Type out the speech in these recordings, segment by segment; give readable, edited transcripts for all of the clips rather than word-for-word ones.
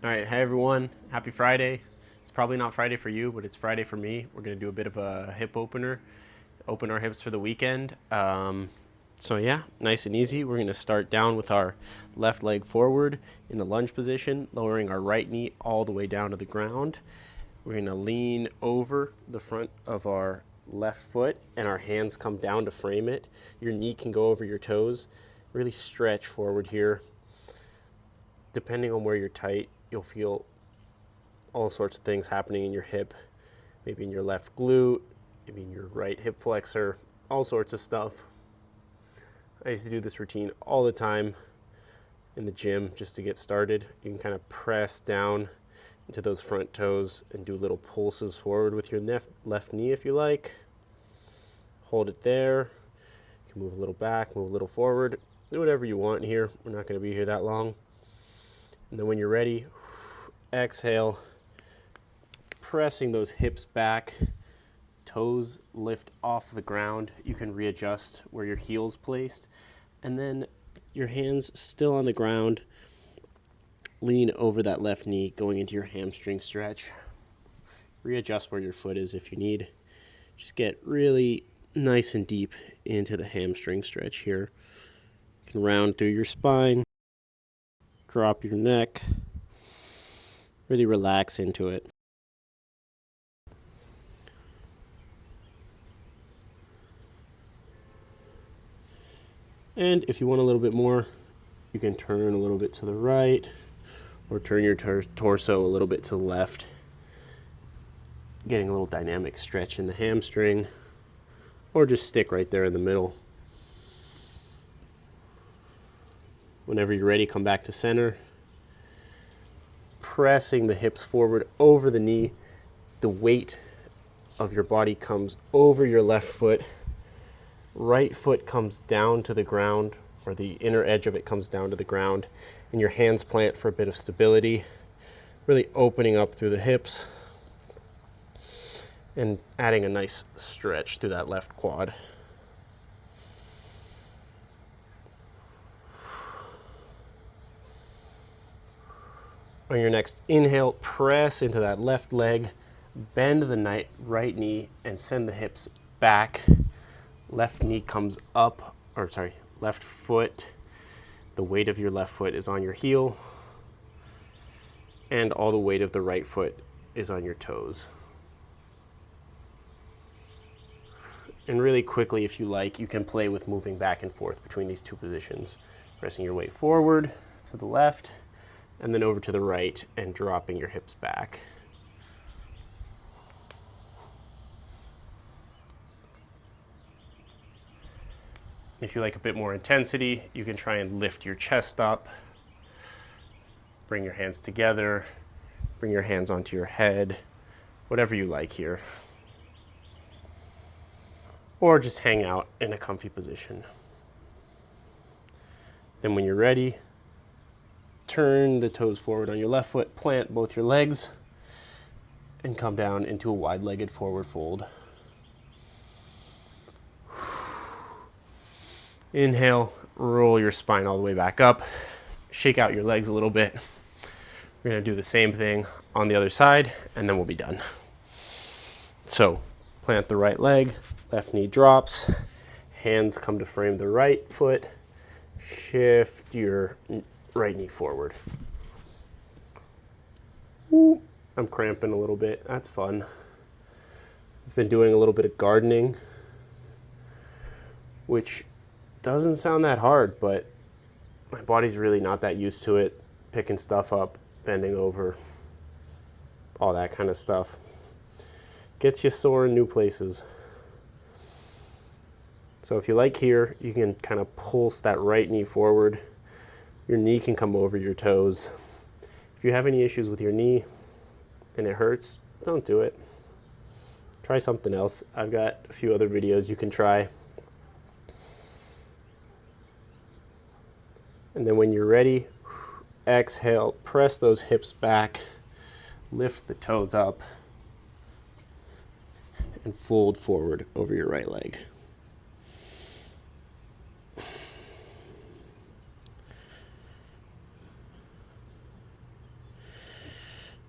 All right, hey everyone, happy Friday. It's probably not Friday for you, but it's Friday for me. We're gonna do a bit of a hip opener, open our hips for the weekend. So yeah, nice and easy. We're gonna start down with our left leg forward in the lunge position, lowering our right knee all the way down to the ground. We're gonna lean over the front of our left foot and our hands come down to frame it. Your knee can go over your toes. Really stretch forward here. Depending on where you're tight, you'll feel all sorts of things happening in your hip, maybe in your left glute, maybe in your right hip flexor, all sorts of stuff. I used to do this routine all the time in the gym just to get started. You can kind of press down into those front toes and do little pulses forward with your left knee if you like. Hold it there. You can move a little back, move a little forward. Do whatever you want here. We're not going to be here that long. And then when you're ready, exhale, pressing those hips back, toes lift off the ground. You can readjust where your heel's placed. And then your hands still on the ground. Lean over that left knee, going into your hamstring stretch. Readjust where your foot is if you need. Just get really nice and deep into the hamstring stretch here. You can round through your spine, drop your neck, really relax into it. And if you want a little bit more, you can turn a little bit to the right or turn your torso a little bit to the left, getting a little dynamic stretch in the hamstring, or just stick right there in the middle. Whenever you're ready, come back to center, pressing the hips forward over the knee. The weight of your body comes over your left foot. Right foot comes down to the ground, or the inner edge of it comes down to the ground, and your hands plant for a bit of stability, really opening up through the hips and adding a nice stretch through that left quad. On your next inhale, press into that left leg, bend the right knee, and send the hips back. Left knee comes up, left foot. The weight of your left foot is on your heel, and all the weight of the right foot is on your toes. And really quickly, if you like, you can play with moving back and forth between these two positions, pressing your weight forward to the left, and then over to the right, and dropping your hips back. If you like a bit more intensity, you can try and lift your chest up. Bring your hands together. Bring your hands onto your head. Whatever you like here. Or just hang out in a comfy position. Then when you're ready, turn the toes forward on your left foot, plant both your legs, and come down into a wide-legged forward fold. Inhale, roll your spine all the way back up. Shake out your legs a little bit. We're gonna do the same thing on the other side, and then we'll be done. So, plant the right leg, left knee drops, hands come to frame the right foot, shift your right knee forward. Ooh, I'm cramping a little bit, that's fun. I've been doing a little bit of gardening, which doesn't sound that hard, but my body's really not that used to it. Picking stuff up, bending over, all that kind of stuff. Gets you sore in new places. So if you like here, you can kind of pulse that right knee forward. Your knee can come over your toes. If you have any issues with your knee and it hurts, don't do it. Try something else. I've got a few other videos you can try. And then when you're ready, exhale, press those hips back, lift the toes up, and fold forward over your right leg.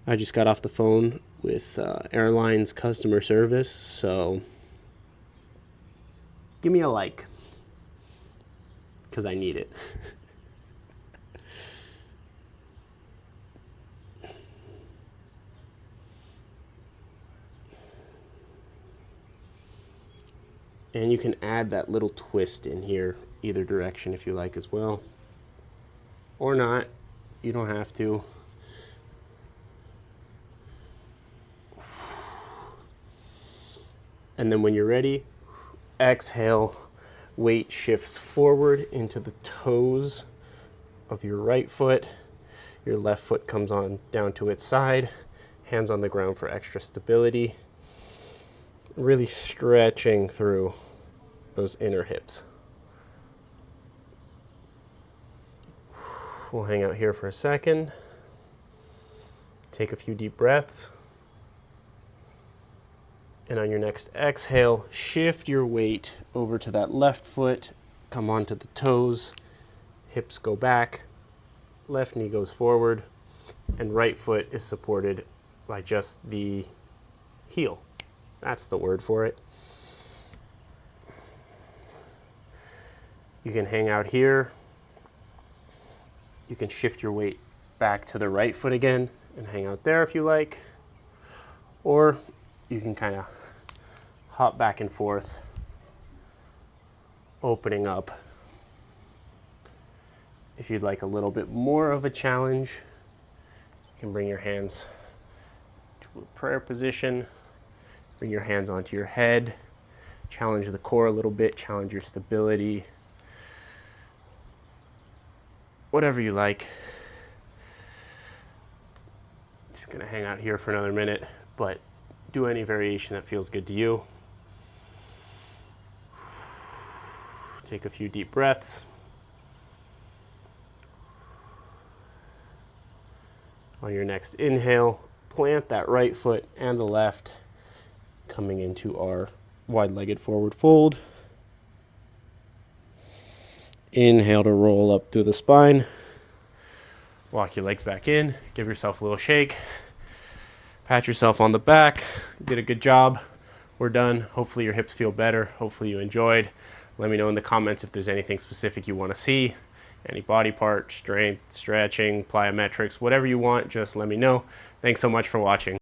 I just got off the phone with airlines customer service, so give me a like, because I need it. And you can add that little twist in here either direction if you like as well, or not. You don't have to. And then when you're ready, exhale, weight shifts forward into the toes of your right foot. Your left foot comes on down to its side, hands on the ground for extra stability. Really stretching through those inner hips. We'll hang out here for a second. Take a few deep breaths. And on your next exhale, shift your weight over to that left foot, come onto the toes, hips go back, left knee goes forward, and right foot is supported by just the heel. That's the word for it. You can hang out here. You can shift your weight back to the right foot again and hang out there if you like. Or you can kind of hop back and forth, opening up. If you'd like a little bit more of a challenge, you can bring your hands to a prayer position, bring your hands onto your head, challenge the core a little bit, challenge your stability, whatever you like. Just gonna hang out here for another minute, but do any variation that feels good to you. Take a few deep breaths. On your next inhale, plant that right foot and the left, coming into our wide-legged forward fold. Inhale to roll up through the spine. Walk your legs back in, give yourself a little shake. Pat yourself on the back. Did a good job. We're done. Hopefully your hips feel better. Hopefully you enjoyed. Let me know in the comments if there's anything specific you want to see. Any body part, strength, stretching, plyometrics, whatever you want, just let me know. Thanks so much for watching.